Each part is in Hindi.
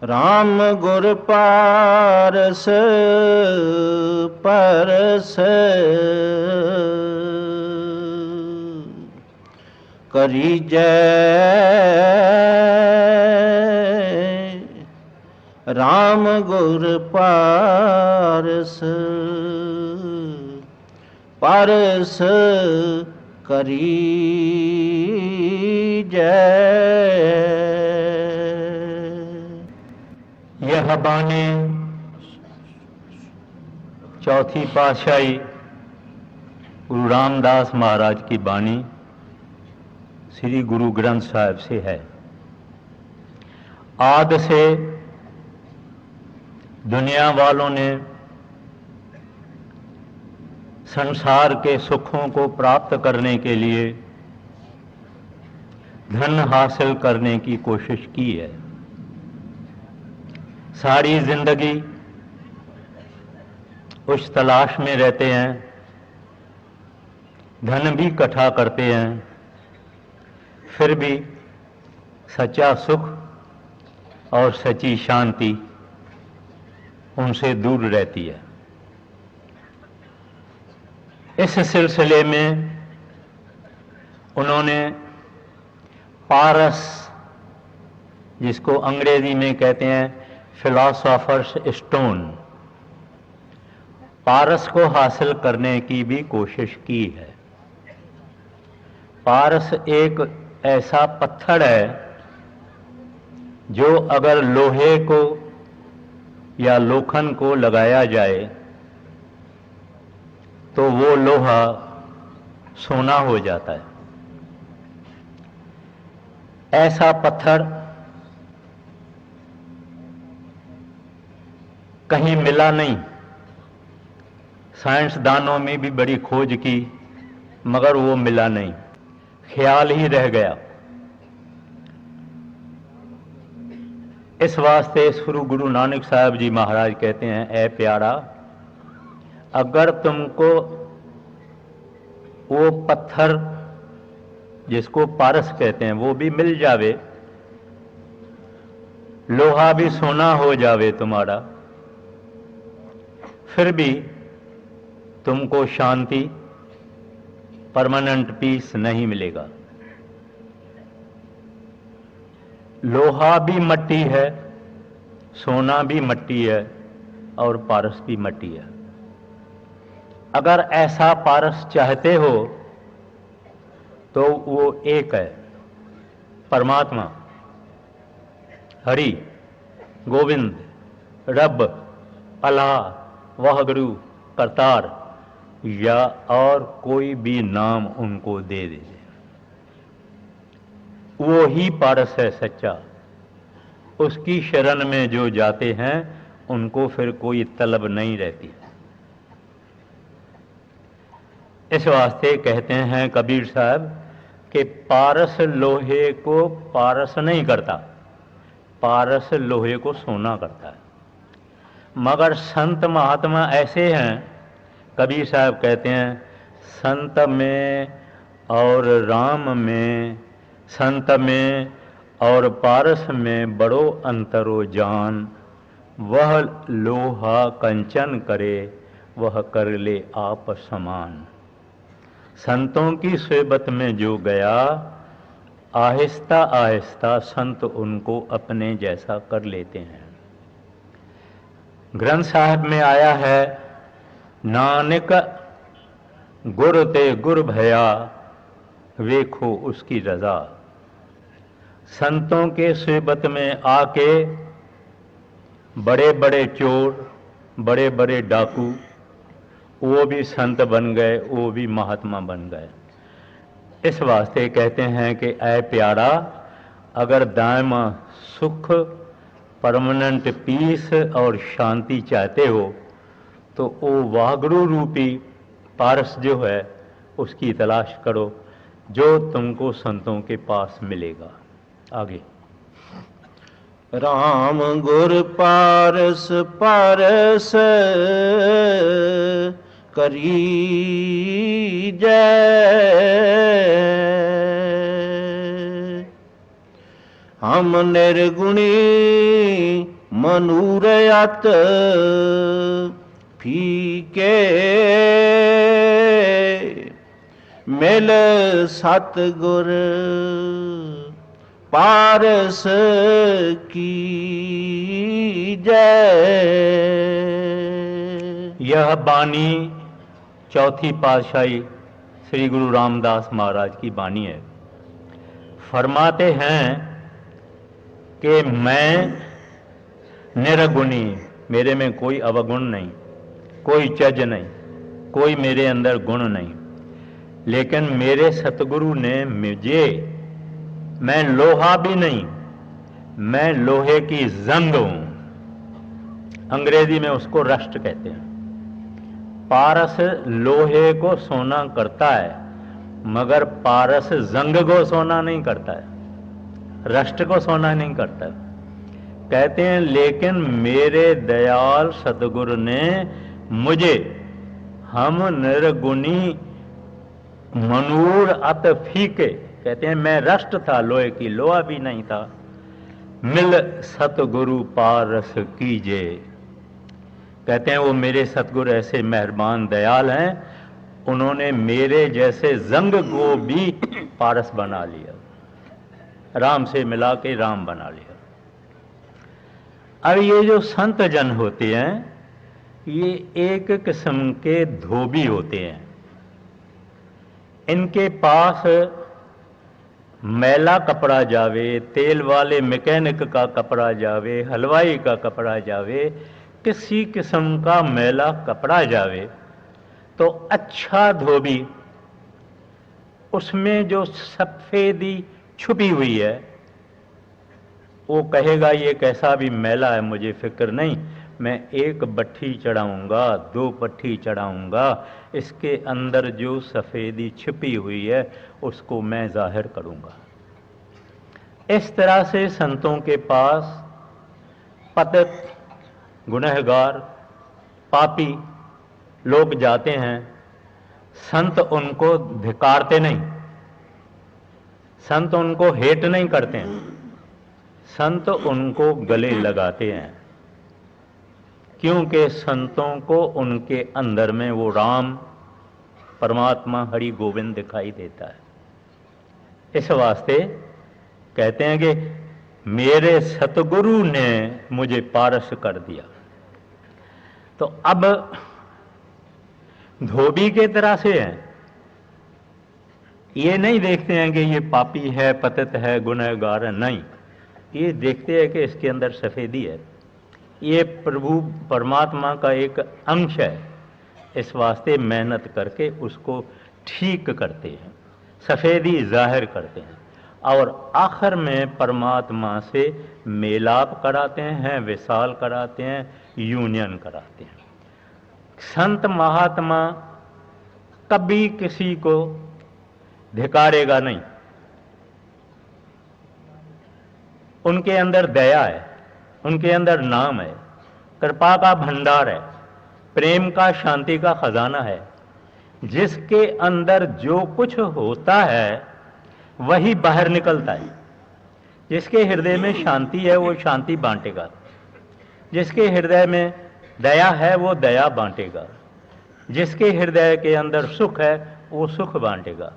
राम गुर पारस परस करी जय। राम गुर पारस परस करी जय। यह बानी चौथी पातशाही गुरु रामदास महाराज की बानी श्री गुरु ग्रंथ साहिब से है। आदि से दुनिया वालों ने संसार के सुखों को प्राप्त करने के लिए धन हासिल करने की कोशिश की है। सारी जिंदगी उस तलाश में रहते हैं, धन भी इकट्ठा करते हैं, फिर भी सच्चा सुख और सच्ची शांति उनसे दूर रहती है। इस सिलसिले में उन्होंने पारस, जिसको अंग्रेजी में कहते हैं फिलॉसोफर्स स्टोन, पारस को हासिल करने की भी कोशिश की है। पारस एक ऐसा पत्थर है जो अगर लोहे को या लोखंड को लगाया जाए तो वो लोहा सोना हो जाता है। ऐसा पत्थर कहीं मिला नहीं। साइंसदानों में भी बड़ी खोज की मगर वो मिला नहीं, ख्याल ही रह गया। इस वास्ते श्री गुरु नानक साहब जी महाराज कहते हैं, ऐ प्यारा, अगर तुमको वो पत्थर जिसको पारस कहते हैं वो भी मिल जावे, लोहा भी सोना हो जावे तुम्हारा, फिर भी तुमको शांति, परमानेंट पीस नहीं मिलेगा। लोहा भी मट्टी है, सोना भी मट्टी है और पारस भी मट्टी है। अगर ऐसा पारस चाहते हो तो वो एक है, परमात्मा, हरि, गोविंद, रब, अल्लाह, वाहगुरु, करतार या और कोई भी नाम उनको दे दे, वो ही पारस है सच्चा। उसकी शरण में जो जाते हैं उनको फिर कोई तलब नहीं रहती। इस वास्ते कहते हैं कबीर साहब कि पारस लोहे को पारस नहीं करता, पारस लोहे को सोना करता है। मगर संत महात्मा ऐसे हैं, कबीर साहब कहते हैं, संत में और राम में, संत में और पारस में बड़ो अंतरो जान, वह लोहा कंचन करे वह कर ले आप समान। संतों की सोबत में जो गया, आहिस्ता आहिस्ता संत उनको अपने जैसा कर लेते हैं। ग्रंथ साहिब में आया है, नानक गुर ते गुर भया वेखो उसकी रजा। संतों के सोबत में आके बड़े बड़े चोर, बड़े बड़े डाकू, वो भी संत बन गए, वो भी महात्मा बन गए। इस वास्ते कहते हैं कि ऐ प्यारा, अगर दायमा सुख, परमानेंट पीस और शांति चाहते हो तो वो वाहगुरु रूपी पारस जो है उसकी तलाश करो, जो तुमको संतों के पास मिलेगा। आगे, राम गुर पारस पारस करी जय। हम निर्गुणी मनूरयत फीके मिल सतगुर पारस की जय। यह बानी चौथी पातशाही श्री गुरु रामदास महाराज की बानी है। फरमाते हैं कि मैं निर्गुणी, मेरे में कोई अवगुण नहीं, कोई चज नहीं, कोई मेरे अंदर गुण नहीं, लेकिन मेरे सतगुरु ने मुझे, मैं लोहा भी नहीं, मैं लोहे की जंग हूं। अंग्रेजी में उसको रस्ट कहते हैं। पारस लोहे को सोना करता है, मगर पारस जंग को सोना नहीं करता है, रस्ट को सोना नहीं करता है। कहते हैं लेकिन मेरे दयाल सतगुरु ने मुझे, हम निर्गुणी मनूर अत फीके, कहते हैं मैं रस्ट था, लोहे की लोहा भी नहीं था, मिल सतगुरु पारस कीजे। कहते हैं वो मेरे सतगुरु ऐसे मेहरबान दयाल हैं, उन्होंने मेरे जैसे जंग को भी पारस बना लिया, राम से मिला के राम बना लिया। अब ये जो संत जन होते हैं ये एक किस्म के धोबी होते हैं। इनके पास मैला कपड़ा जावे, तेल वाले मैकेनिक का कपड़ा जावे, हलवाई का कपड़ा जावे, किसी किस्म का मैला कपड़ा जावे, तो अच्छा धोबी उसमें जो सफेदी छुपी हुई है वो कहेगा ये कैसा भी मैला है मुझे फिक्र नहीं, मैं एक भट्ठी चढ़ाऊंगा, 2 भट्ठी चढ़ाऊंगा, इसके अंदर जो सफेदी छिपी हुई है उसको मैं जाहिर करूंगा। इस तरह से संतों के पास पतित, गुनहगार, पापी लोग जाते हैं। संत उनको धिक्कारते नहीं, संत उनको हेट नहीं करते हैं, संत उनको गले लगाते हैं, क्योंकि संतों को उनके अंदर में वो राम परमात्मा हरि गोविंद दिखाई देता है। इस वास्ते कहते हैं कि मेरे सतगुरु ने मुझे पारस कर दिया। तो अब धोबी के तरह से हैं, ये नहीं देखते हैं कि ये पापी है, पतित है, गुनहगार है, नहीं, ये देखते हैं कि इसके अंदर सफेदी है, ये प्रभु परमात्मा का एक अंश है, इस वास्ते मेहनत करके उसको ठीक करते हैं, सफेदी जाहिर करते हैं और आखिर में परमात्मा से मेलाप कराते हैं, विशाल कराते हैं, यूनियन कराते हैं। संत महात्मा कभी किसी को धिकारेगा नहीं, उनके अंदर दया है, उनके अंदर नाम है, कृपा का भंडार है, प्रेम का, शांति का खजाना है। जिसके अंदर जो कुछ होता है वही बाहर निकलता है। जिसके हृदय में शांति है वो शांति बांटेगा, जिसके हृदय में दया है वो दया बांटेगा, जिसके हृदय के अंदर सुख है वो सुख बांटेगा।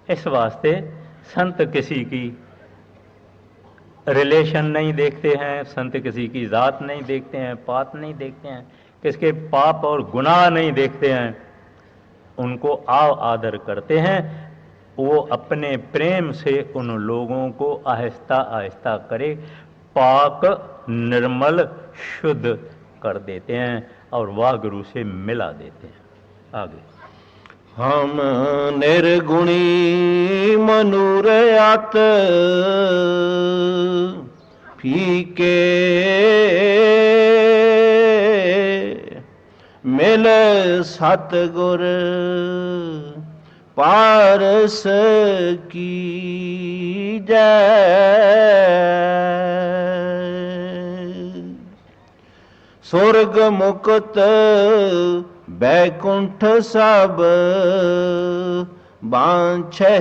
इस वास्ते संत किसी की रिलेशन नहीं देखते हैं, संत किसी की जात नहीं देखते हैं, पात नहीं देखते हैं, किसके पाप और गुनाह नहीं देखते हैं, उनको आव आदर करते हैं। वो अपने प्रेम से उन लोगों को आहिस्ता आहिस्ता करे पाक निर्मल शुद्ध कर देते हैं और वाहगुरु से मिला देते हैं। आगे हम निर्गुणी मनूरयात फीके मिल सतगुर पारस की जय। स्वर्ग मुक्त बैकुंठ सब बांछे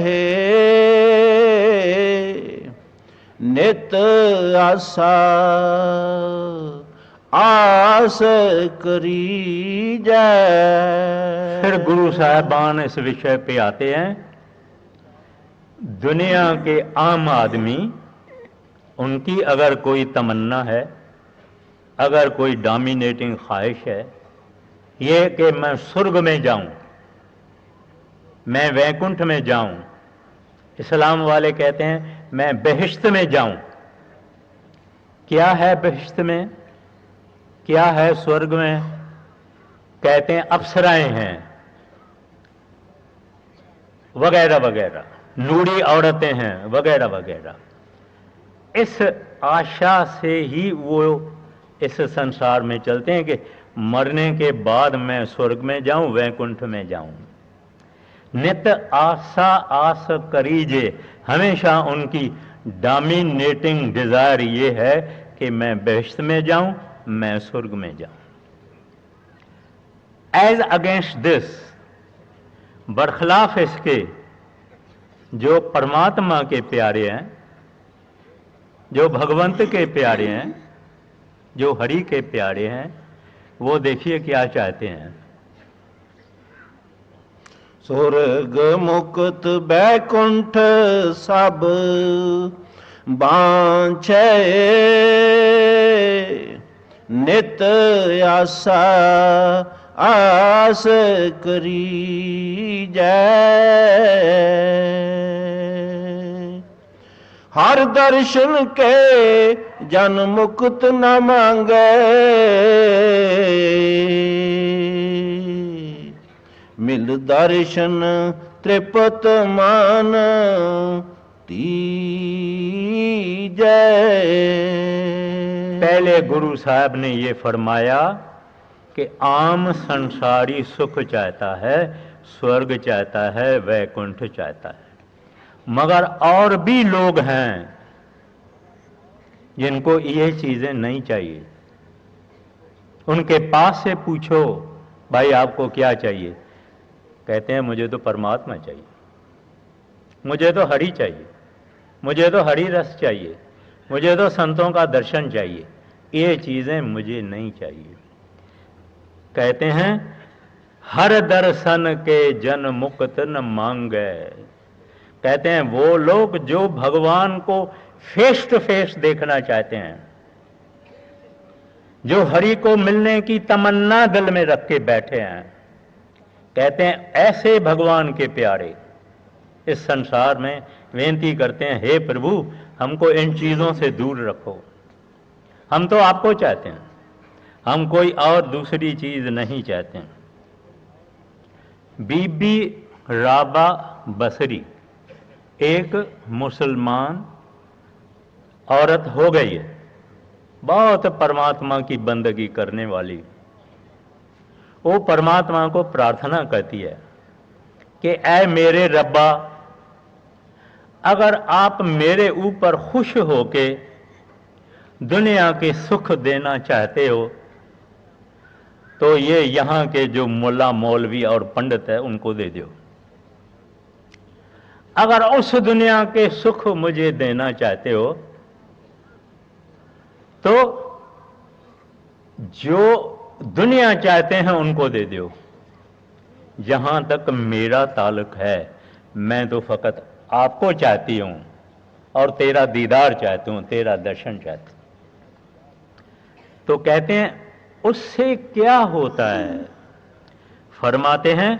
नित आसा आस करी जय। फिर गुरु साहबान इस विषय पे आते हैं। दुनिया के आम आदमी, उनकी अगर कोई तमन्ना है, अगर कोई डोमिनेटिंग ख्वाहिश है, ये कि मैं स्वर्ग में जाऊं, मैं वैकुंठ में जाऊं। इस्लाम वाले कहते हैं मैं बेहिश्त में जाऊं। क्या है बेहिश्त में, क्या है स्वर्ग में? कहते हैं अप्सराएं हैं, वगैरह वगैरह, नूरी औरतें हैं, वगैरह वगैरह। इस आशा से ही वो इस संसार में चलते हैं कि मरने के बाद मैं स्वर्ग में जाऊं, वैकुंठ में जाऊं। नित आशा आस करीजे, हमेशा उनकी डोमिनेटिंग डिजायर ये है कि मैं बेहिश्त में जाऊं, मैं स्वर्ग में जाऊं। एज अगेंस्ट दिस, बरखिलाफ इसके, जो परमात्मा के प्यारे हैं, जो भगवंत के प्यारे हैं, जो हरि के प्यारे हैं, वो देखिए क्या चाहते हैं। स्वर्ग मुक्त बैकुंठ सब बांछे, नित आशा आस करी जय। हर दर्शन के जन मुक्त न मांगे, मिल दर्शन त्रिपत मान जय। पहले गुरु साहब ने ये फरमाया कि आम संसारी सुख चाहता है, स्वर्ग चाहता है, वैकुंठ चाहता है, मगर और भी लोग हैं जिनको ये चीजें नहीं चाहिए। उनके पास से पूछो भाई आपको क्या चाहिए, कहते हैं मुझे तो परमात्मा चाहिए, मुझे तो हरि चाहिए, मुझे तो हरि रस चाहिए, मुझे तो संतों का दर्शन चाहिए, ये चीजें मुझे नहीं चाहिए। कहते हैं हर दर्शन के जन मुक्त न मांगे। कहते हैं वो लोग जो भगवान को फेस टू फेस देखना चाहते हैं, जो हरि को मिलने की तमन्ना दिल में रख के बैठे हैं, कहते हैं ऐसे भगवान के प्यारे इस संसार में विनती करते हैं, हे प्रभु हमको इन चीजों से दूर रखो, हम तो आपको चाहते हैं, हम कोई और दूसरी चीज नहीं चाहते हैं। बीबी राबा बसरी एक मुसलमान औरत हो गई है, बहुत परमात्मा की बंदगी करने वाली। वो परमात्मा को प्रार्थना करती है कि ऐ मेरे रब्बा, अगर आप मेरे ऊपर खुश होके दुनिया के सुख देना चाहते हो तो ये यहां के जो मुल्ला मौलवी और पंडित है उनको दे दो। अगर उस दुनिया के सुख मुझे देना चाहते हो तो जो दुनिया चाहते हैं उनको दे दो। जहां तक मेरा ताल्लुक है मैं तो फकत आपको चाहती हूं और तेरा दीदार चाहती हूं, तेरा दर्शन चाहती हूं। तो कहते हैं उससे क्या होता है? फरमाते हैं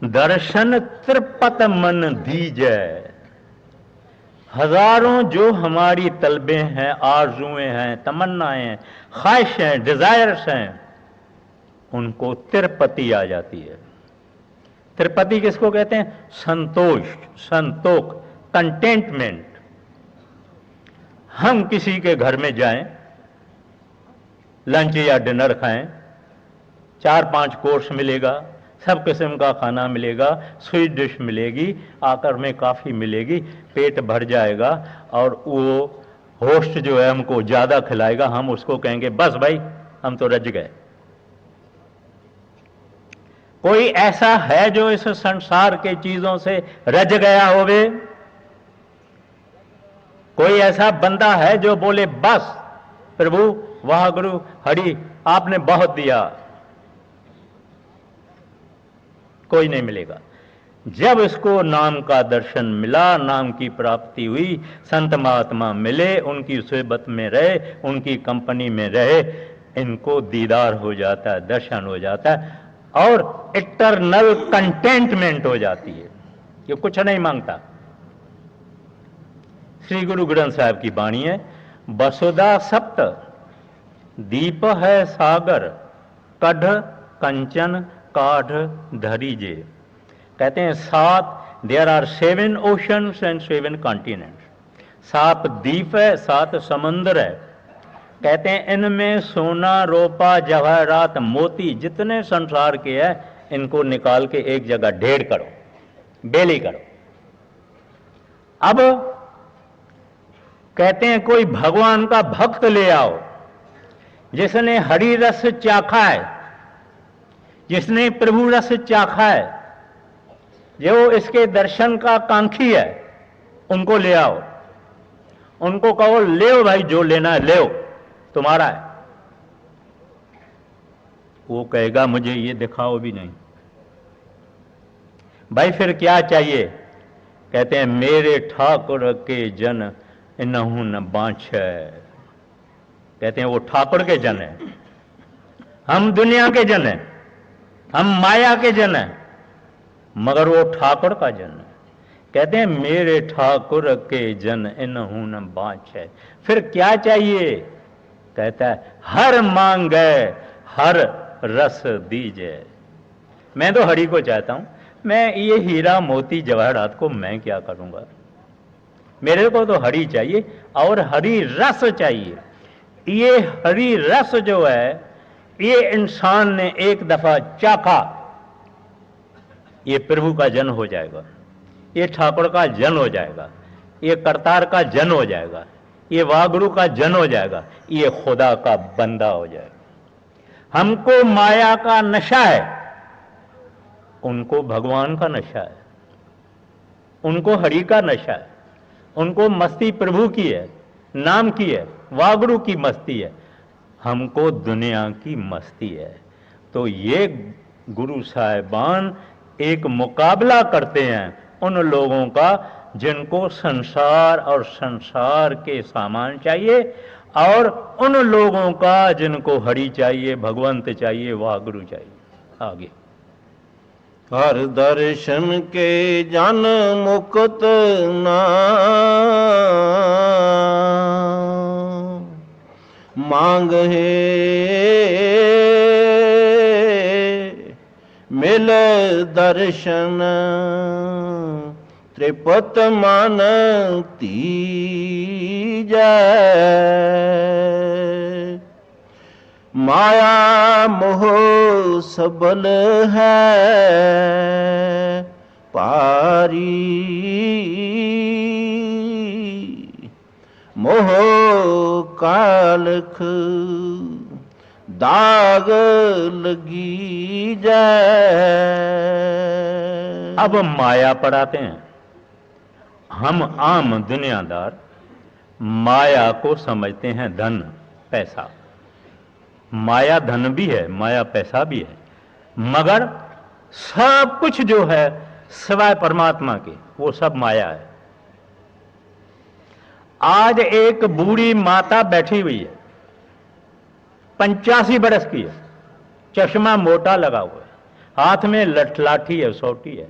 दर्शन त्रिपत मन दीजै। हजारों जो हमारी तलबें हैं, आरजुएं हैं, तमन्नाएं हैं, ख्वाहिशें हैं, डिजायर्स हैं, उनको तिरपति आ जाती है। तिरपति किसको कहते हैं? संतोष, संतोख, कंटेंटमेंट। हम किसी के घर में जाएं, लंच या डिनर खाएं, 4-5 कोर्स मिलेगा, सब किस्म का खाना मिलेगा, स्वीट डिश मिलेगी, आकर में काफ़ी मिलेगी, पेट भर जाएगा और वो होस्ट जो है हमको ज़्यादा खिलाएगा, हम उसको कहेंगे बस भाई हम तो रज गए। कोई ऐसा है जो इस संसार के चीज़ों से रज गया होवे? कोई ऐसा बंदा है जो बोले बस प्रभु वाह गुरु हरि आपने बहुत दिया? कोई नहीं मिलेगा। जब इसको नाम का दर्शन मिला, नाम की प्राप्ति हुई, संत महात्मा मिले, उनकी सोहबत में रहे, उनकी कंपनी में रहे, इनको दीदार हो जाता है, दर्शन हो जाता है और इटरनल कंटेंटमेंट हो जाती है। ये कुछ नहीं मांगता। श्री गुरु ग्रंथ साहब की वाणी है, वसुधा सप्त दीप है सागर, कढ़ कंचन काढ़ धरीजे। कहते हैं 7 there are 7 oceans and 7 continents. 7 द्वीप है, 7 समुद्र है। कहते हैं इनमें सोना रोपा जवाहरात मोती जितने संसार के हैं, इनको निकाल के एक जगह ढेर करो, बेली करो। अब कहते हैं कोई भगवान का भक्त ले आओ जिसने हरि रस चाखा है, जिसने प्रभु रस चाखा है, जो इसके दर्शन का कांक्षी है, उनको ले आओ। उनको कहो ले भाई, जो लेना है ले, तुम्हारा है। वो कहेगा मुझे ये दिखाओ भी नहीं। भाई फिर क्या चाहिए? कहते हैं मेरे ठाकुर के जन इनहु न बांछ है। कहते हैं वो ठाकुर के जन है, हम दुनिया के जन हैं, हम माया के जन हैं, मगर वो ठाकुर का जन है। कहते हैं मेरे ठाकुर के जन इनहु न बांछ है। फिर क्या चाहिए? कहता है हर मांगे हर रस दीजे। मैं तो हरि को चाहता हूं, मैं ये हीरा मोती जवाहरात को मैं क्या करूंगा? मेरे को तो हरि चाहिए और हरि रस चाहिए। ये हरि रस जो है, ये इंसान ने एक दफा चाखा, ये प्रभु का जन हो जाएगा, ये ठाकुर का जन हो जाएगा, ये करतार का जन हो जाएगा, ये वागुरु का जन हो जाएगा, ये खुदा का बंदा हो जाएगा। हमको माया का नशा है, उनको भगवान का नशा है, उनको हरि का नशा है, उनको मस्ती प्रभु की है, नाम की है, वागुरु की मस्ती है, हमको दुनिया की मस्ती है। तो ये गुरु साहिबान एक मुकाबला करते हैं उन लोगों का जिनको संसार और संसार के सामान चाहिए, और उन लोगों का जिनको हरि चाहिए, भगवंत चाहिए, वागुरु चाहिए। आगे हर दर्शन के जन मुक्त ना मांग है, मिल दर्शन त्रिपत मान तीजै। माया मोह सबल है पारी, मोह कालख दाग लगी जाए। अब माया पढ़ाते हैं। हम आम दुनियादार माया को समझते हैं धन पैसा। माया धन भी है, माया पैसा भी है, मगर सब कुछ जो है सिवाय परमात्मा के, वो सब माया है। आज एक बूढ़ी माता बैठी हुई है, 85 बरस की है, चश्मा मोटा लगा हुआ है, हाथ में लाठी है, सोटी है,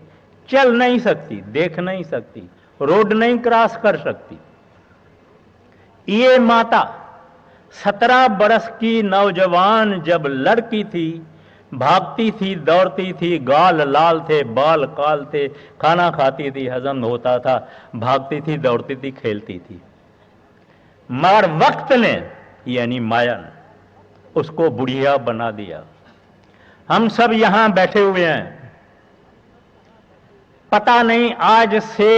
चल नहीं सकती, देख नहीं सकती, रोड नहीं क्रॉस कर सकती। ये माता 17 बरस की नौजवान जब लड़की थी, भागती थी, दौड़ती थी, गाल लाल थे, बाल काल थे, खाना खाती थी, हजम होता था, भागती थी, दौड़ती थी, खेलती थी, मगर वक्त ने यानी माया ने उसको बुढ़िया बना दिया। हम सब यहां बैठे हुए हैं, पता नहीं आज से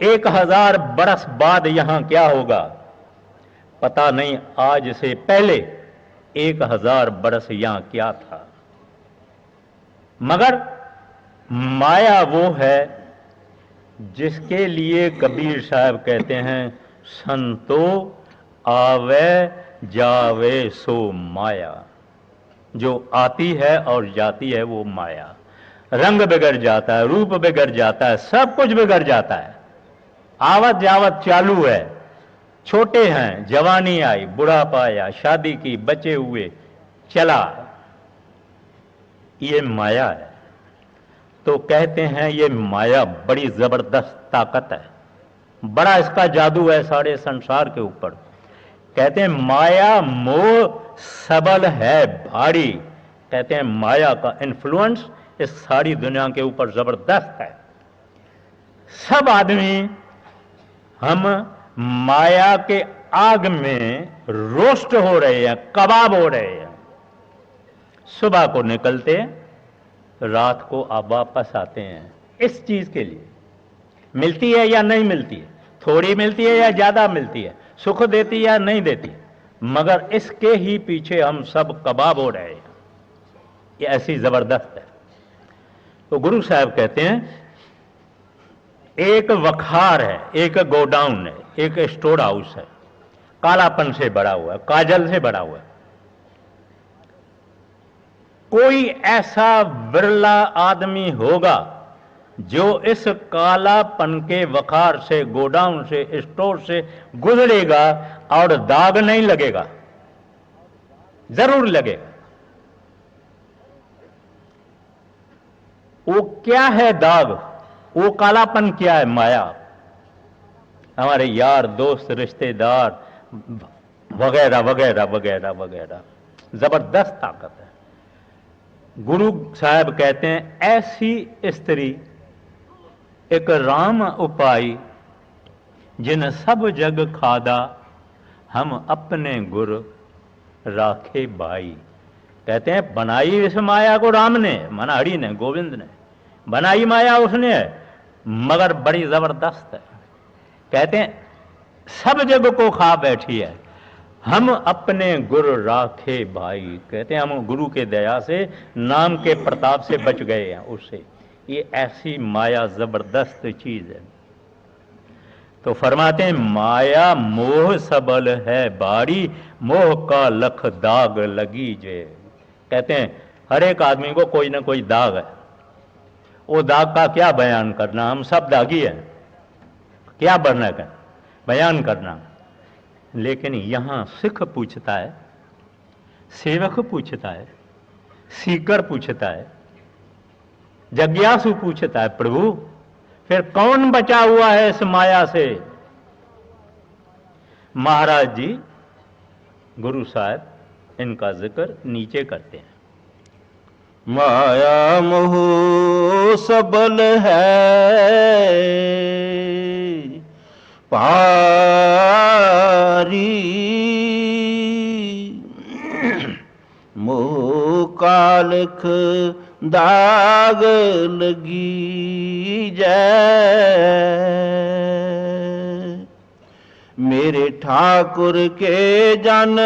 1000 बरस बाद यहां क्या होगा, पता नहीं आज से पहले 1000 बरस यहां क्या था। मगर माया वो है जिसके लिए कबीर साहब कहते हैं संतो आवे जावे सो माया। जो आती है और जाती है वो माया। रंग बिगड़ जाता है, रूप बिगड़ जाता है, सब कुछ बिगड़ जाता है। आवत जावत चालू है। छोटे हैं, जवानी आई, बुढ़ापा आया, शादी की, बच्चे हुए, चला, ये माया है। तो कहते हैं ये माया बड़ी जबरदस्त ताकत है, बड़ा इसका जादू है सारे संसार के ऊपर। कहते हैं माया मोह सबल है भारी। कहते हैं माया का इन्फ्लुएंस इस सारी दुनिया के ऊपर जबरदस्त है। सब आदमी हम माया के आग में रोस्ट हो रहे हैं, कबाब हो रहे हैं। सुबह को निकलते, रात को आप वापस आते हैं। इस चीज के लिए मिलती है या नहीं मिलती है, थोड़ी मिलती है या ज्यादा मिलती है, सुख देती है या नहीं देती, मगर इसके ही पीछे हम सब कबाब हो रहे हैं। ये ऐसी जबरदस्त है। तो गुरु साहब कहते हैं एक वखार है, एक गोडाउन है, एक स्टोर हाउस है, कालापन से भरा हुआ है, काजल से भरा हुआ है। कोई ऐसा बिरला आदमी होगा जो इस कालापन के वखार से, गोडाउन से, स्टोर से गुजरेगा और दाग नहीं लगेगा, जरूर लगेगा। वो क्या है दाग, वो कालापन क्या है? माया। हमारे यार दोस्त रिश्तेदार वगैरह वगैरह वगैरह वगैरह, जबरदस्त ताकत है। गुरु साहब कहते हैं ऐसी स्त्री एक राम उपाई, जिन सब जग खादा, हम अपने गुर राखे भाई। कहते हैं बनाई इस माया को राम ने, मनहरी ने, गोविंद ने बनाई माया उसने, मगर बड़ी जबरदस्त है। कहते हैं सब जग को खा बैठी है, हम अपने गुरु राखे भाई। कहते हैं हम गुरु के दया से, नाम के प्रताप से बच गए हैं उससे। ये ऐसी माया जबरदस्त चीज है। तो फरमाते हैं माया मोह सबल है बारी, मोह का लख दाग लगी जे। कहते हैं हर एक आदमी को कोई ना कोई दाग है। वो दाग का क्या बयान करना, हम सब दागी हैं, क्या बरना कर बयान करना। लेकिन यहां सिख पूछता है, सेवक पूछता है, सीकर पूछता है, जिज्ञासु पूछता है, प्रभु फिर कौन बचा हुआ है इस माया से? महाराज जी गुरु साहब इनका जिक्र नीचे करते हैं। माया मोह सबल है पारी, मोह का लख दाग लगी जय। मेरे ठाकुर के जन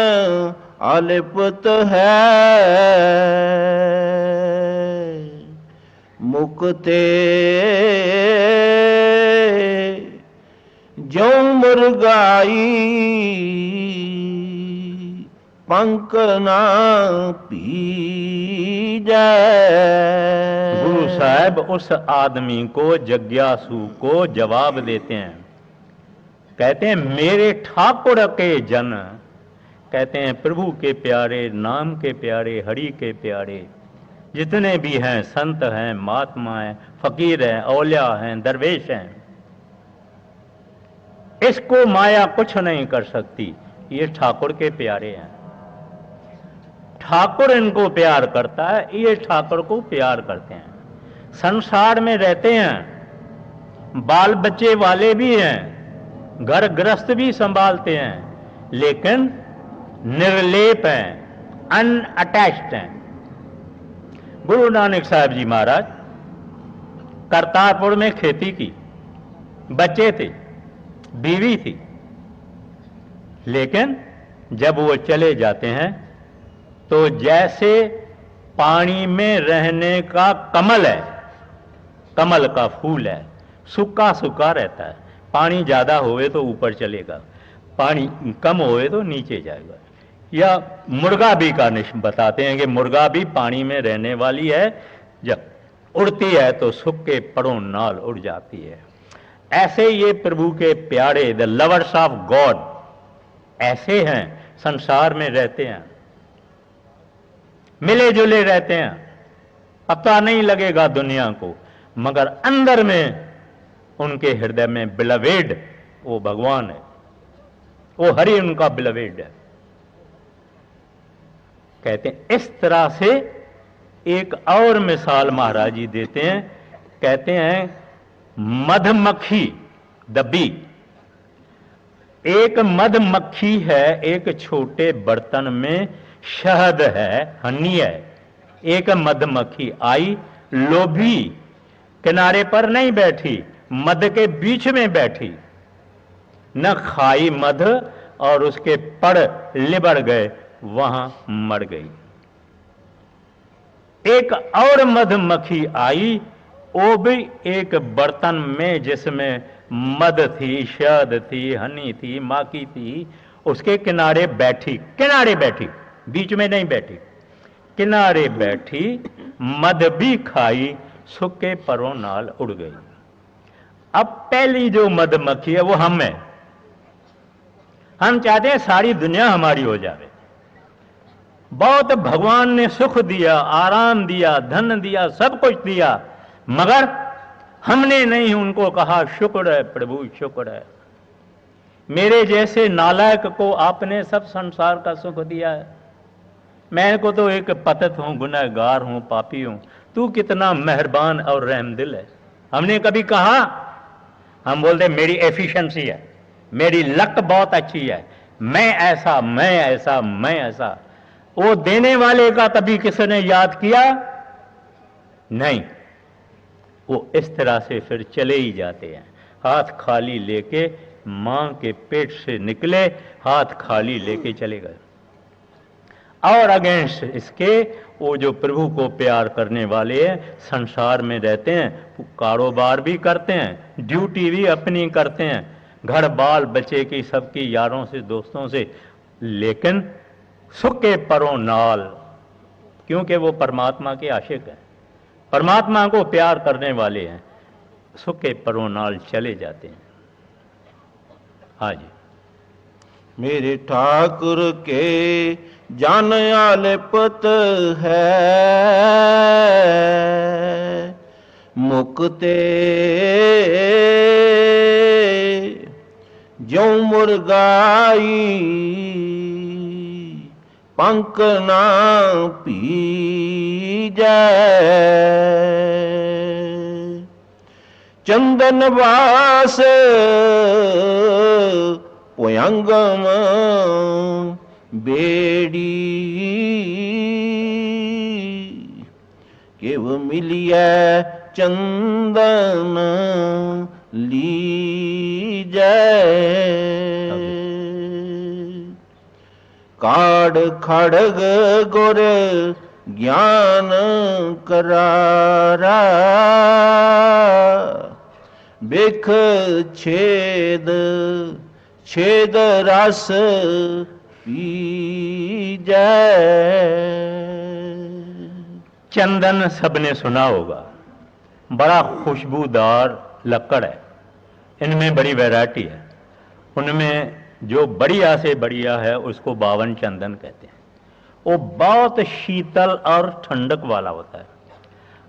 अलिपत है, मुक्ते जो मुर्गाई, पंख ना पी जाए। गुरु साहब उस आदमी को, जिज्ञासु को जवाब देते हैं। कहते हैं मेरे ठाकुर के जन, कहते हैं प्रभु के प्यारे, नाम के प्यारे, हरि के प्यारे जितने भी हैं, संत हैं, महात्मा हैं, फकीर हैं, औलिया हैं, दरवेश हैं, इसको माया कुछ नहीं कर सकती। ये ठाकुर के प्यारे हैं, ठाकुर इनको प्यार करता है, ये ठाकुर को प्यार करते हैं। संसार में रहते हैं, बाल बच्चे वाले भी हैं, घर गृहस्थ भी संभालते हैं, लेकिन निर्लेप हैं, अनअटैच्ड हैं। गुरु नानक साहब जी महाराज करतारपुर में खेती की, बच्चे थे, बीवी थी, लेकिन जब वो चले जाते हैं तो जैसे पानी में रहने का कमल है, कमल का फूल है, सूखा सूखा रहता है। पानी ज़्यादा होए तो ऊपर चलेगा, पानी कम होए तो नीचे जाएगा। या मुर्गा भी का बताते हैं कि मुर्गा भी पानी में रहने वाली है, जब उड़ती है तो सूखे परों नाल उड़ जाती है। ऐसे ये प्रभु के प्यारे, द लवर्स ऑफ गॉड, ऐसे हैं, संसार में रहते हैं, मिले जुले रहते हैं, पता नहीं लगेगा दुनिया को, मगर अंदर में उनके हृदय में बिलवेड वो भगवान है, वो हरि उनका बिलवेड है। कहते हैं इस तरह से एक और मिसाल महाराज जी देते हैं, कहते हैं मधुमक्खी, द बी, एक मधुमक्खी है, एक छोटे बर्तन में शहद है, हनी है। एक मधुमक्खी आई, लोभी, किनारे पर नहीं बैठी, मध के बीच में बैठी, न खाई मध और उसके पड़ लिबड़ गए, वहां मर गई। एक और मधुमक्खी आई, वो भी एक बर्तन में जिसमें मध थी, शहद थी, हनी थी, माखी थी, उसके किनारे बैठी, किनारे बैठी, बीच में नहीं बैठी, किनारे बैठी, मध भी खाई, सूखे परों नाल उड़ गई। अब पहली जो मधुमक्खी है वो हम है। हम चाहते हैं सारी दुनिया हमारी हो जाए। बहुत भगवान ने सुख दिया, आराम दिया, धन दिया, सब कुछ दिया, मगर हमने नहीं उनको कहा शुक्र है प्रभु, शुक्र है। मेरे जैसे नालायक को आपने सब संसार का सुख दिया है। मैं को तो एक पतित हूं, गुनहगार हूं, पापी हूं, तू कितना मेहरबान और रहमदिल है। हमने कभी कहा? हम बोलते मेरी एफिशिएंसी है, मेरी लक बहुत अच्छी है, मैं ऐसा, मैं ऐसा, मैं ऐसा। वो देने वाले का कभी किसी ने याद किया? नहीं। वो इस तरह से फिर चले ही जाते हैं, हाथ खाली लेके, मां के पेट से निकले, हाथ खाली लेके चले गए। और अगेंस्ट इसके वो जो प्रभु को प्यार करने वाले हैं, संसार में रहते हैं, कारोबार भी करते हैं, ड्यूटी भी अपनी करते हैं, घर बाल बच्चे की सबकी यारों से दोस्तों से, लेकिन सूखे परों नाल, क्योंकि वो परमात्मा के आशिक हैं, परमात्मा को प्यार करने वाले हैं, सूखे परों नाल चले जाते हैं। हाँ जी। मेरे ठाकुर के जान आले पुत है, मुक्ते ज्यों मुर्गाई, पंख ना पी जाए, चंदन वास पोयंगम बेड़ी, केव मिलिए चंदन ली जाए, काड़ खड़ग गुर ज्ञान करारा, बिख छेद छेद रस पी जाए। चंदन सबने सुना होगा, बड़ा खुशबूदार लक्कड़ है, इनमें बड़ी वैरायटी है। उनमें जो बढ़िया से बढ़िया है उसको बावन चंदन कहते हैं। वो बहुत शीतल और ठंडक वाला होता है,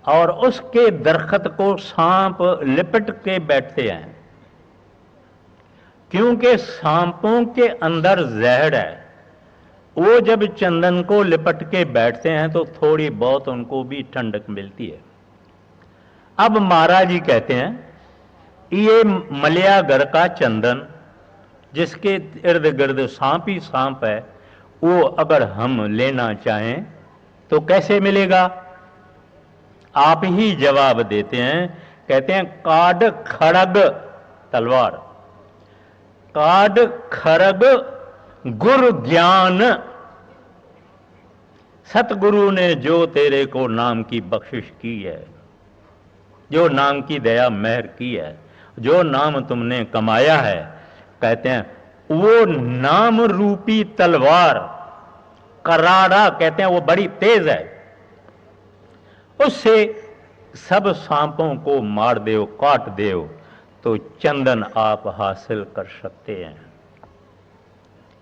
और उसके दरख्त को सांप लिपट के बैठते हैं, क्योंकि सांपों के अंदर जहर है। वो जब चंदन को लिपट के बैठते हैं तो थोड़ी बहुत उनको भी ठंडक मिलती है। अब महाराज जी कहते हैं ये मलयागर का चंदन, जिसके इर्द गिर्द सांप ही सांप है, वो अगर हम लेना चाहें तो कैसे मिलेगा? आप ही जवाब देते हैं। कहते हैं काड खड़ग तलवार, काड खड़ग गुरु ज्ञान, सतगुरु ने जो तेरे को नाम की बख्शिश की है, जो नाम की दया मेहर की है, जो नाम तुमने कमाया है, कहते हैं वो नाम रूपी तलवार करारा, कहते हैं वो बड़ी तेज है, उससे सब सांपों को मार दो, काट दो, तो चंदन आप हासिल कर सकते हैं।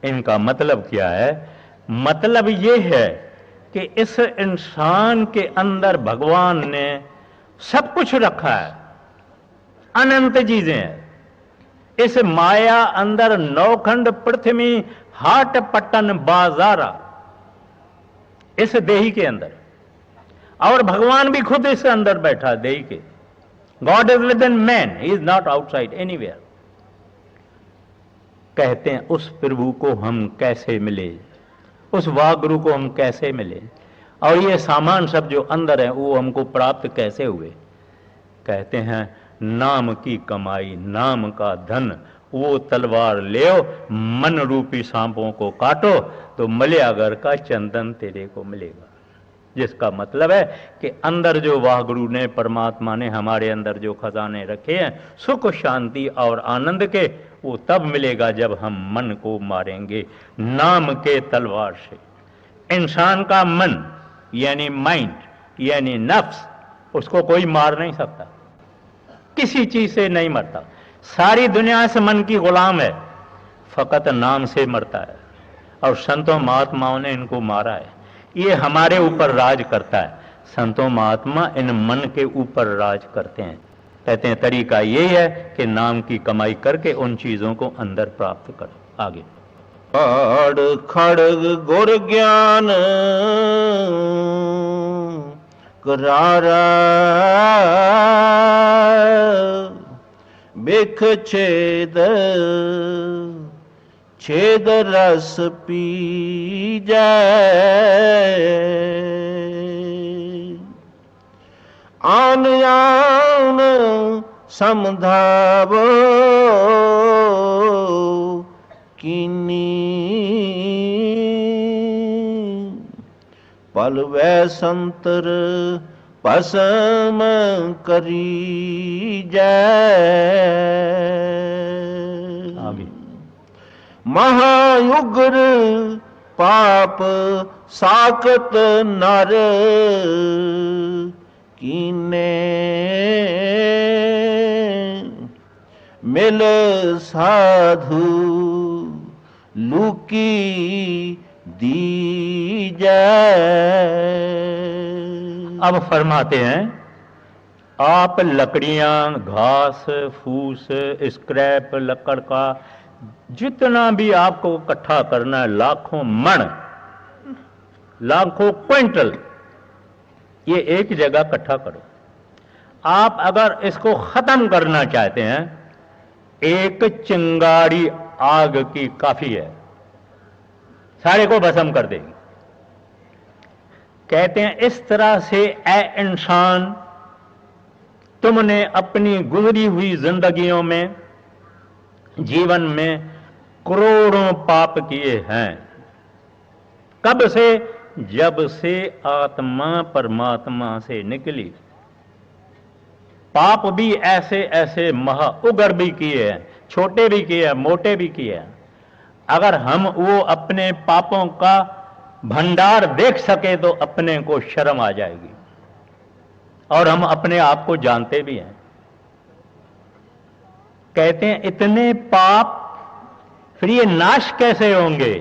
इनका मतलब क्या है? मतलब ये है कि इस इंसान के अंदर भगवान ने सब कुछ रखा है, अनंत चीजें हैं। इस माया अंदर नौखंड पृथ्वी हाट पट्टन बाजारा, इस देही के अंदर, और भगवान भी खुद इस अंदर बैठा देही के। God is with in man, he is not outside anywhere. कहते हैं उस प्रभु को हम कैसे मिले, उस वाहगुरु को हम कैसे मिले, और ये सामान सब जो अंदर है वो हमको प्राप्त कैसे हुए? कहते हैं नाम की कमाई, नाम का धन, वो तलवार ले, मन रूपी सांपों को काटो तो मलयागर का चंदन तेरे को मिलेगा। जिसका मतलब है कि अंदर जो वाहगुरु ने, परमात्मा ने हमारे अंदर जो खजाने रखे हैं सुख शांति और आनंद के, वो तब मिलेगा जब हम मन को मारेंगे नाम के तलवार से। इंसान का मन यानी माइंड यानी नफ्स, उसको कोई मार नहीं सकता, किसी चीज से नहीं मरता। सारी दुनिया से मन की गुलाम है, फकत नाम से मरता है। और संतों महात्माओं ने इनको मारा है, ये हमारे ऊपर राज करता है। संतों महात्मा इन मन के ऊपर राज करते हैं। कहते हैं तरीका यही है कि नाम की कमाई करके उन चीजों को अंदर प्राप्त करो। आगे काड़ खड़ग गुर ज्ञान करारा, बिख छेद छेद रस पी जाए, आन आन समधावो कीनी, पलवै संतर पसम करी जाए। आगे महायुग्र पाप साकत नर कीने, मिल साधु लूकी दी जाए। अब फरमाते हैं आप लकड़ियां, घास फूस, स्क्रैप, लकड़ का जितना भी आपको इकट्ठा करना है, लाखों मण, लाखों क्विंटल, ये एक जगह इकट्ठा करो। आप अगर इसको खत्म करना चाहते हैं, एक चिंगारी आग की काफी है, सारे को भस्म कर देगी। कहते हैं इस तरह से ए इंसान, तुमने अपनी गुजरी हुई जिंदगियों में, जीवन में करोड़ों पाप किए हैं। कब से? जब से आत्मा परमात्मा से निकली। पाप भी ऐसे ऐसे महा उग्र भी किए हैं, छोटे भी किए हैं, मोटे भी किए हैं। अगर हम वो अपने पापों का भंडार देख सके तो अपने को शर्म आ जाएगी, और हम अपने आप को जानते भी हैं। कहते हैं इतने पाप, फिर ये नाश कैसे होंगे,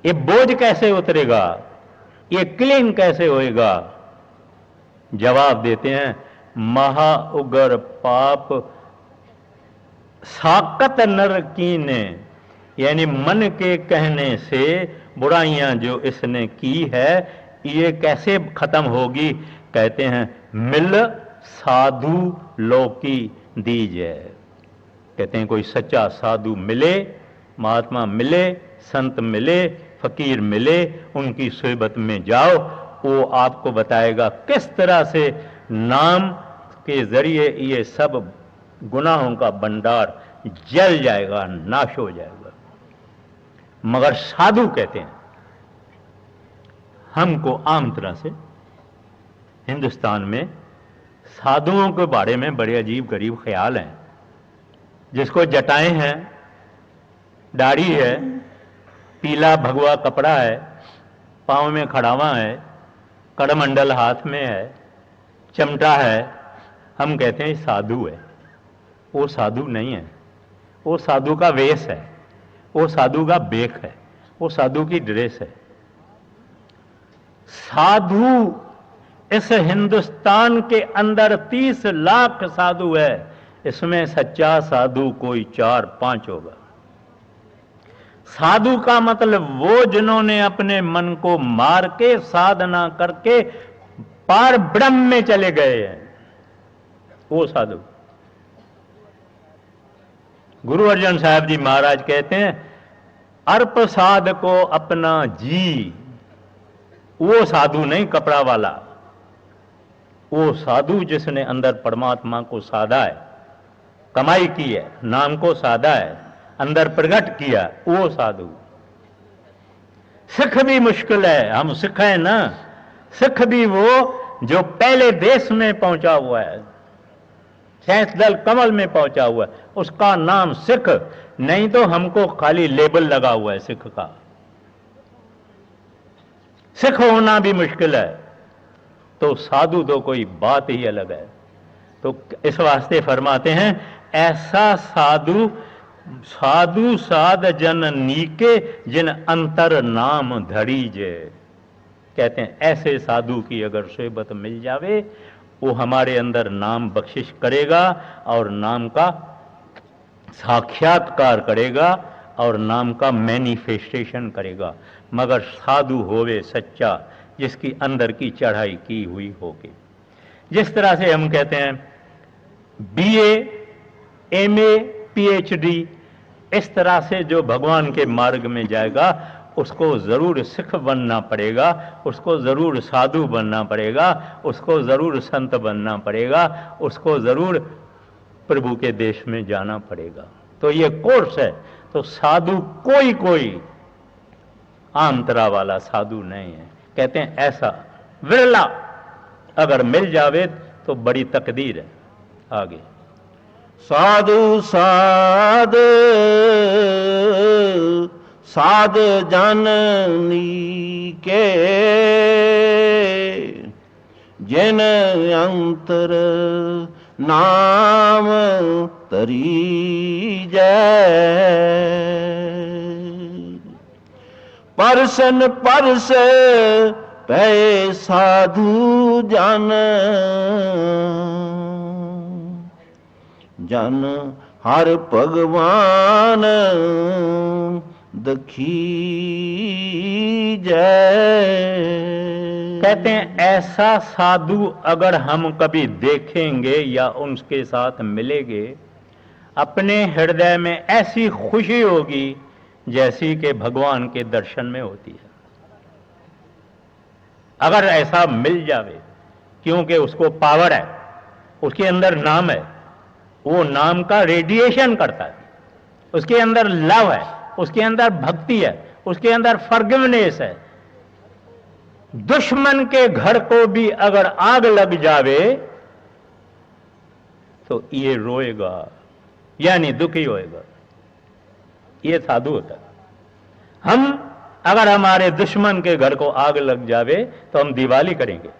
ये बोझ कैसे उतरेगा, ये क्लीन कैसे होएगा? जवाब देते हैं महा उग्र पाप साकत नर कीने, यानी मन के कहने से बुराइयां जो इसने की है, ये कैसे खत्म होगी? कहते हैं मिल साधु लोकी दीजिए। कहते हैं कोई सच्चा साधु मिले, महात्मा मिले, संत मिले, फकीर मिले, उनकी सोहबत में जाओ, वो आपको बताएगा किस तरह से नाम के जरिए ये सब गुनाहों का भंडार जल जाएगा, नाश हो जाएगा। मगर साधु कहते हैं, हमको आम तरह से हिंदुस्तान में साधुओं के बारे में बड़े अजीब गरीब ख्याल हैं। जिसको जटाएं हैं, दाढ़ी है, पीला भगवा कपड़ा है, पाँव में खड़ावा है, कड़मंडल हाथ में है, चमटा है, हम कहते हैं साधु है। वो साधु नहीं है। वो साधु का वेश है, वो साधु का बेख है, वो साधु की ड्रेस है। साधु इस हिंदुस्तान के अंदर 30 लाख साधु है, इसमें सच्चा साधु कोई 4-5 होगा। साधु का मतलब वो जिन्होंने अपने मन को मार के साधना करके पार ब्रह्म में चले गए हैं, वो साधु। गुरु अर्जन साहब जी महाराज कहते हैं, अर्प साध को अपना जी। वो साधु नहीं कपड़ा वाला, वो साधु जिसने अंदर परमात्मा को साधा है, कमाई की है, नाम को साधा है, अंदर प्रकट किया, वो साधु। सिख भी मुश्किल है, हम सिख हैं ना। सिख भी वो जो पहले देश में पहुंचा हुआ है, सैंसदल कमल में पहुंचा हुआ है, उसका नाम सिख। नहीं तो हमको खाली लेबल लगा हुआ है सिख का। सिख होना भी मुश्किल है, तो साधु तो कोई बात ही अलग है। तो इस वास्ते फरमाते हैं, ऐसा साधु साधु साध जन नीके जिन अंतर नाम धड़ी जे। कहते हैं ऐसे साधु की अगर सोबत मिल जावे, वो हमारे अंदर नाम बख्शिश करेगा और नाम का साक्षात्कार करेगा और नाम का मैनिफेस्टेशन करेगा। मगर साधु होवे सच्चा, जिसकी अंदर की चढ़ाई की हुई होगी। जिस तरह से हम कहते हैं बीए, एमए, पीएचडी, इस तरह से जो भगवान के मार्ग में जाएगा उसको जरूर सिख बनना पड़ेगा, उसको जरूर साधु बनना पड़ेगा, उसको जरूर संत बनना पड़ेगा, उसको जरूर प्रभु के देश में जाना पड़ेगा। तो ये कोर्स है। तो साधु कोई कोई आम तरह वाला साधु नहीं है। कहते हैं ऐसा विरला अगर मिल जावे तो बड़ी तकदीर है। आगे साधु साध साध जननी के जिन अंतर नाम तरी जय। परसन परस पै साधु जन जन हर भगवान दखी जय। कहते हैं ऐसा साधु अगर हम कभी देखेंगे या उनके साथ मिलेंगे, अपने हृदय में ऐसी खुशी होगी जैसी कि भगवान के दर्शन में होती है। अगर ऐसा मिल जावे, क्योंकि उसको पावर है, उसके अंदर नाम है, वो नाम का रेडिएशन करता है, उसके अंदर लव है, उसके अंदर भक्ति है, उसके अंदर फॉरगिवनेस है। दुश्मन के घर को भी अगर आग लग जावे तो ये रोएगा, यानी दुखी होएगा। ये साधु होता है। हम अगर हमारे दुश्मन के घर को आग लग जावे तो हम दिवाली करेंगे,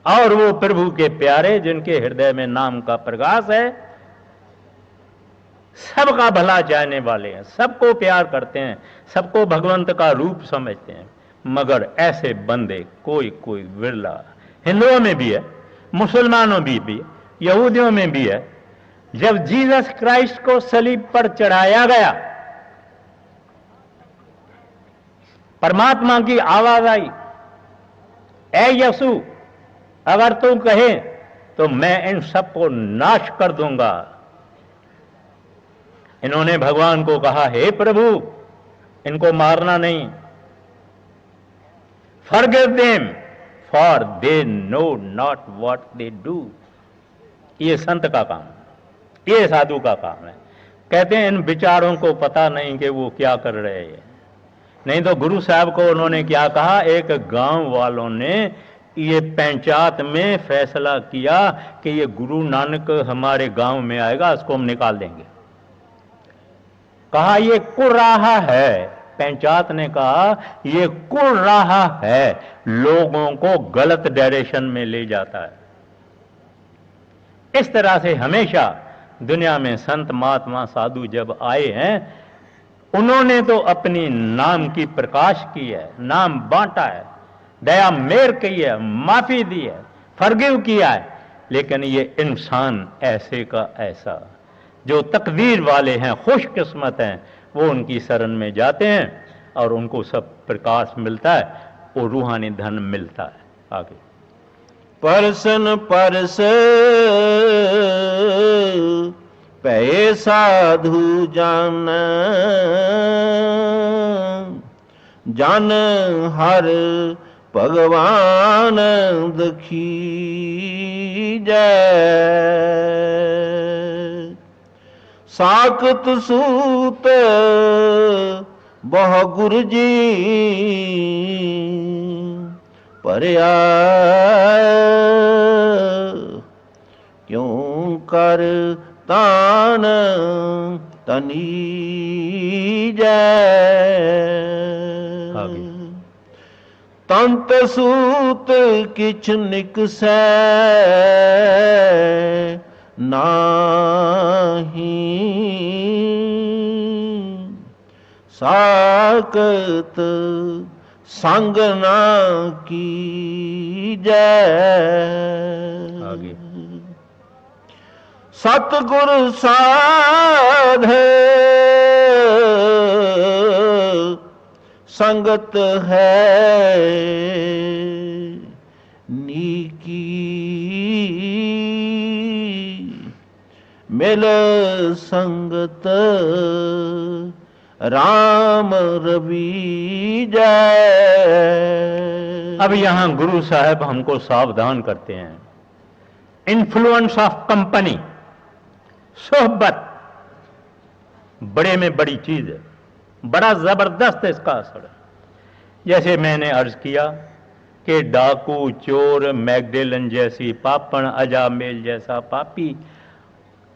और वो प्रभु के प्यारे जिनके हृदय में नाम का प्रकाश है, सबका भला चाहने वाले हैं, सबको प्यार करते हैं, सबको भगवंत का रूप समझते हैं। मगर ऐसे बंदे कोई कोई विरला, हिंदुओं में भी है, मुसलमानों में भी है, यहूदियों में भी है। जब जीसस क्राइस्ट को सलीब पर चढ़ाया गया, परमात्मा की आवाज आई, ऐ यसु अगर तू कहे तो मैं इन सबको नाश कर दूंगा। इन्होंने भगवान को कहा, हे प्रभु इनको मारना नहीं, forgive them for they know not what they do। ये संत का काम, ये साधु का काम है। कहते हैं इन विचारों को पता नहीं कि वो क्या कर रहे हैं। नहीं तो गुरु साहब को उन्होंने क्या कहा, एक गांव वालों ने ये पंचायत में फैसला किया कि ये गुरु नानक हमारे गांव में आएगा, इसको हम निकाल देंगे। कहा ये कुर्राहा है, पंचायत ने कहा ये कुर्राहा है, लोगों को गलत डायरेक्शन में ले जाता है। इस तरह से हमेशा दुनिया में संत महात्मा साधु जब आए हैं, उन्होंने तो अपनी नाम की प्रकाश की है, नाम बांटा है, दया मेर की है, माफी दी है, फॉरगिव किया है, लेकिन ये इंसान ऐसे का ऐसा जो तकदीर वाले हैं, खुशकिस्मत हैं, वो उनकी शरण में जाते हैं और उनको सब प्रकाश मिलता है, वो रूहानी धन मिलता है। आगे परसन परस पै साधु जान, जान हर भगवान दखी जय। साकत सूत बहु गुरु जी परया, क्यों कर तान तनी जय। तंत सूत किछ निकसै नाही, साकत संग ना की जय। आगे सतगुर साध संगत है नीकी, मिल संगत राम रवि जय। अब यहां गुरु साहब हमको सावधान करते हैं। इन्फ्लुएंस ऑफ कंपनी, सोहबत बड़े में बड़ी चीज है, बड़ा जबरदस्त इसका असर है। जैसे मैंने अर्ज किया कि डाकू, चोर, मैगडेलन जैसी पापण, अजामेल जैसा पापी,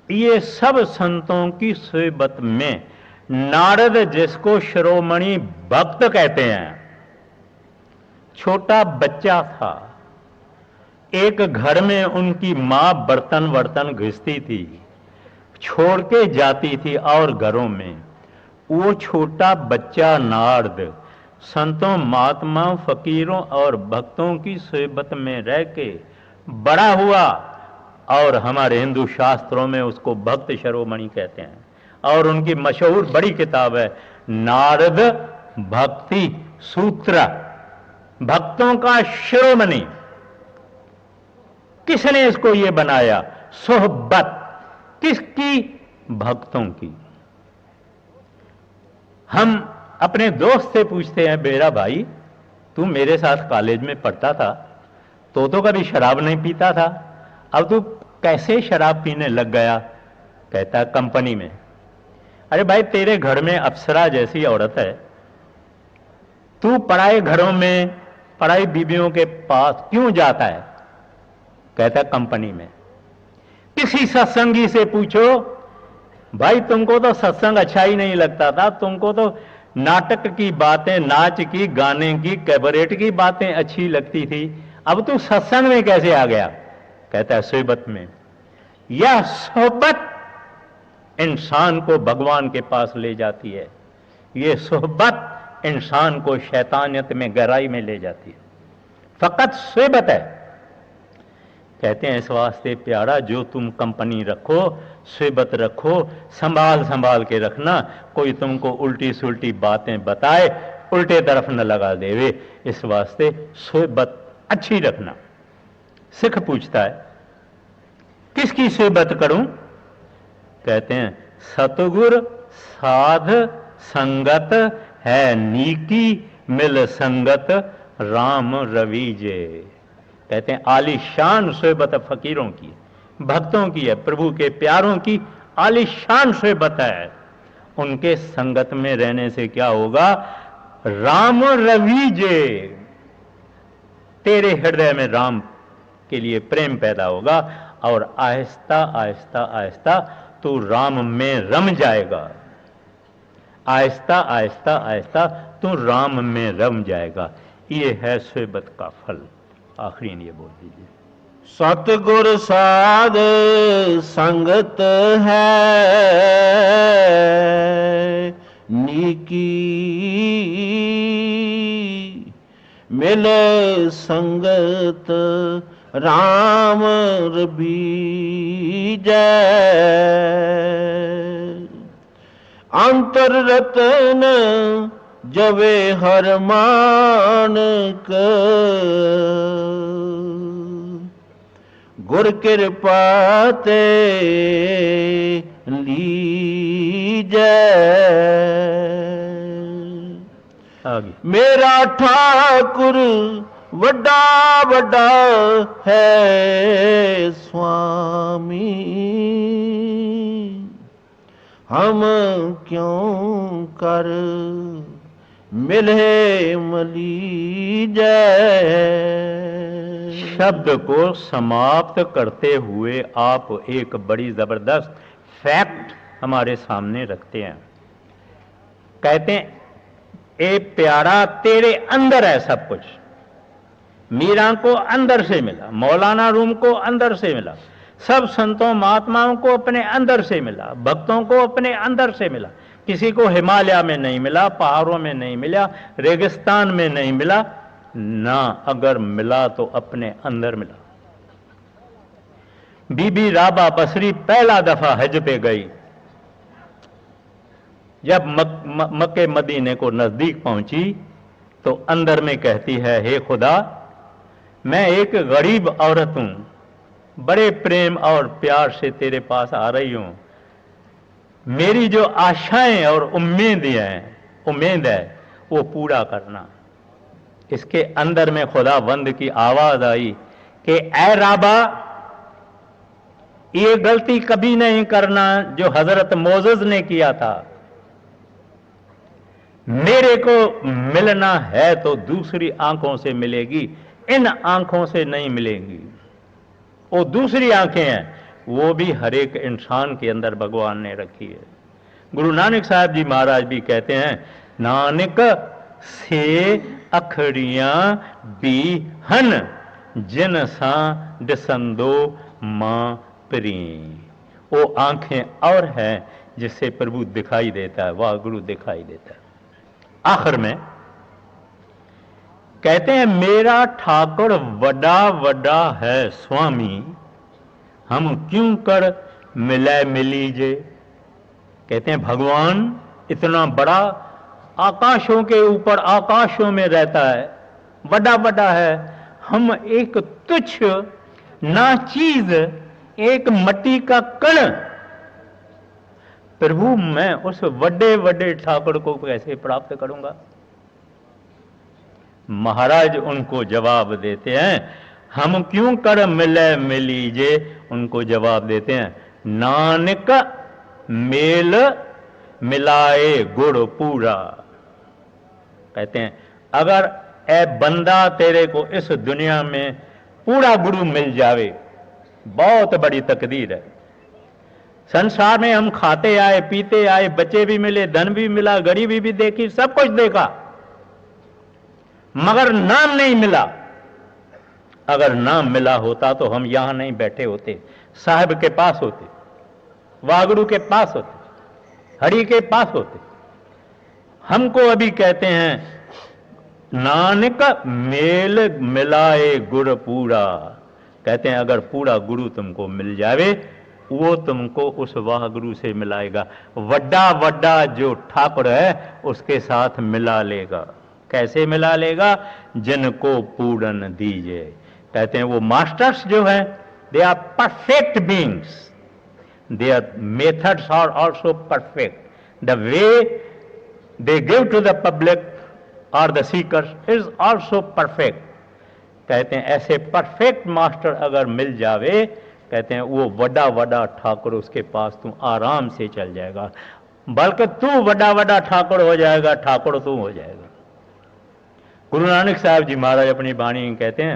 ये सब संतों की सोहबत में नारद, जिसको शिरोमणि भक्त कहते हैं, छोटा बच्चा था, एक घर में उनकी मां बर्तन वर्तन घिसती थी, छोड़ के जाती थी और घरों में वो छोटा बच्चा नारद संतों, महात्माओं, फकीरों और भक्तों की सोहबत में रह के बड़ा हुआ, और हमारे हिंदू शास्त्रों में उसको भक्त शिरोमणि कहते हैं। और उनकी मशहूर बड़ी किताब है नारद भक्ति सूत्र, भक्तों का शिरोमणि। किसने इसको ये बनाया? सोहबत किसकी? भक्तों की। हम अपने दोस्त से पूछते हैं, बेरा भाई तू मेरे साथ कॉलेज में पढ़ता था तो कभी शराब नहीं पीता था, अब तू कैसे शराब पीने लग गया? कहता है कंपनी में। अरे भाई तेरे घर में अप्सरा जैसी औरत है, तू पराए घरों में, पराई बीबियों के पास क्यों जाता है? कहता है कंपनी में। किसी सत्संगी से पूछो, भाई तुमको तो सत्संग अच्छा ही नहीं लगता था, तुमको तो नाटक की बातें, नाच की, गाने की, कैबरेट की बातें अच्छी लगती थी, अब तू सत्संग में कैसे आ गया? कहता है सोहबत में। यह सोहबत इंसान को भगवान के पास ले जाती है, यह सोहबत इंसान को शैतानियत में, गहराई में ले जाती है। फकत सोहबत है। कहते हैं इस वास्ते प्यारा, जो तुम कंपनी रखो, सोहबत रखो, संभाल संभाल के रखना, कोई तुमको उल्टी सुल्टी बातें बताए, उल्टे तरफ न लगा देवे, इस वास्ते सोहबत अच्छी रखना। सिख पूछता है किसकी सोहबत करूं? कहते हैं सतगुर साध संगत है नीकी, मिल संगत राम रवि जे। कहते हैं आलीशान सोहबत फकीरों की, भक्तों की है, प्रभु के प्यारों की आलीशान सोहबत है। उनके संगत में रहने से क्या होगा? राम रवि जे, तेरे हृदय में राम के लिए प्रेम पैदा होगा और आहिस्ता आहिस्ता आहिस्ता तू राम में रम जाएगा। आहिस्ता आहिस्ता आहिस्ता तू राम में रम जाएगा। ये है सोबत का फल। आखिरी ये बोल दीजिए। सतगुर साध संगत है नीकी, मिले संगत राम बीजै, अंतर रतन जवे हर मानक, गुर कृपा ते लीजै। मेरा ठाकुर वड्डा वड्डा है स्वामी, हम क्यों कर मिले मलीजै। शब्द को समाप्त करते हुए आप एक बड़ी जबरदस्त फैक्ट हमारे सामने रखते हैं। कहते हैं ए प्यारा तेरे अंदर है सब कुछ। मीरा को अंदर से मिला, मौलाना रूम को अंदर से मिला, सब संतों महात्माओं को अपने अंदर से मिला, भक्तों को अपने अंदर से मिला। किसी को हिमालय में नहीं मिला, पहाड़ों में नहीं मिला, रेगिस्तान में नहीं मिला ना, अगर मिला तो अपने अंदर मिला। बीबी राबा बसरी पहला दफा हज पे गई। जब मक्के मदीने को नजदीक पहुंची तो अंदर में कहती है, हे खुदा, मैं एक गरीब औरत हूं, बड़े प्रेम और प्यार से तेरे पास आ रही हूं। मेरी जो आशाएं और उम्मीद है वो पूरा करना। इसके अंदर में खुदावंद की आवाज आई कि ऐ राबा, ये गलती कभी नहीं करना जो हजरत मोसेस ने किया था। मेरे को मिलना है तो दूसरी आंखों से मिलेगी, इन आंखों से नहीं मिलेगी। वो दूसरी आंखें हैं, वो भी हर एक इंसान के अंदर भगवान ने रखी है। गुरु नानक साहब जी महाराज भी कहते हैं, नानक से अखड़ियां भी हन जिन सा डिसंदो मां प्री। वो आंखें और है जिससे प्रभु दिखाई देता है, वाह गुरु दिखाई देता है। आखिर में कहते हैं, मेरा ठाकुर वड्डा वड्डा है स्वामी, हम क्यों कर मिले मिलीजे। कहते हैं भगवान इतना बड़ा, आकाशों के ऊपर आकाशों में रहता है, बड़ा बड़ा है, हम एक तुच्छ ना चीज, एक मट्टी का कण। प्रभु मैं उस बड़े बड़े ठाकुर को कैसे प्राप्त करूंगा। महाराज उनको जवाब देते हैं, हम क्यों कर मिले मिलीजे। उनको जवाब देते हैं, नानक मेल मिलाए गुड़ पूरा। कहते हैं अगर ए बंदा तेरे को इस दुनिया में पूरा गुरु मिल जावे, बहुत बड़ी तकदीर है। संसार में हम खाते आए, पीते आए, बच्चे भी मिले, धन भी मिला, गरीबी भी देखी, सब कुछ देखा, मगर नाम नहीं मिला। अगर नाम मिला होता तो हम यहां नहीं बैठे होते, साहब के पास होते, वागुरु के पास होते, हरि के पास होते। हमको अभी कहते हैं नानक मेल मिलाए गुड़ पूरा। कहते हैं अगर पूरा गुरु तुमको मिल जावे, वो तुमको उस वाह गुरु से मिलाएगा। वड्डा वड्डा जो ठाकुर है उसके साथ मिला लेगा। कैसे मिला लेगा? जिनको पूर्ण दीजिए। कहते हैं वो मास्टर्स जो है, they are perfect beings, their methods are also perfect. The way they give to the public or the seekers is also perfect. कहते हैं ऐसे परफेक्ट मास्टर अगर मिल जावे, कहते हैं वो वड्डा वड्डा ठाकुर उसके पास तू आराम से चल जाएगा, बल्कि तू वड्डा वड्डा ठाकुर हो जाएगा, ठाकुर तू हो जाएगा। गुरु नानक साहब जी महाराज अपनी बाणी में कहते हैं,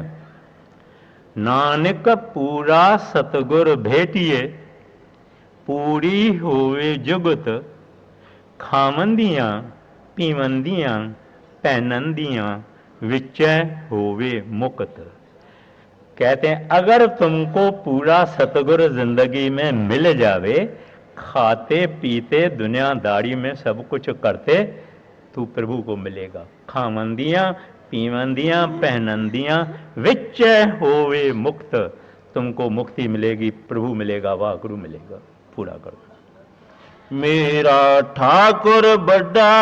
नानक पूरा सतगुर भेटिए, पूरी होवे जुगत, खावंदियां पीवंदियां पहनंदियां विचै होवे मुक्त। कहते हैं अगर तुमको पूरा सतगुर जिंदगी में मिल जावे, खाते पीते दुनियादारी में सब कुछ करते, तू प्रभु को मिलेगा। खावंदियां पीवंदियां पहनंदियां विच होवे मुक्त, तुमको मुक्ति मिलेगी, प्रभु मिलेगा, वाह गुरु मिलेगा। पूरा कर दो। मेरा ठाकुर बड़ा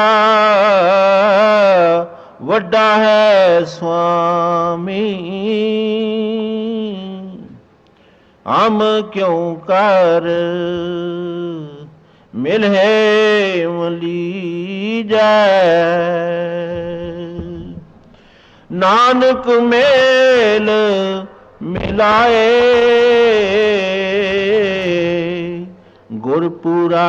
वड्डा है स्वामी, हम क्यों कर मिले लीजै। नानक मेल मिलाए गुरपुरा,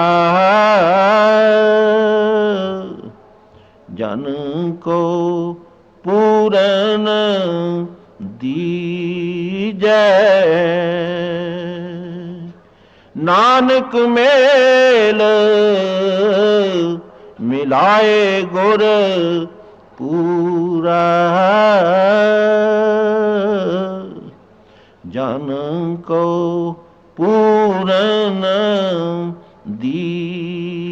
जन को पूरन दीजै। नानक मेल मिलाए गुर पूरा, जन को पूरन दीजै।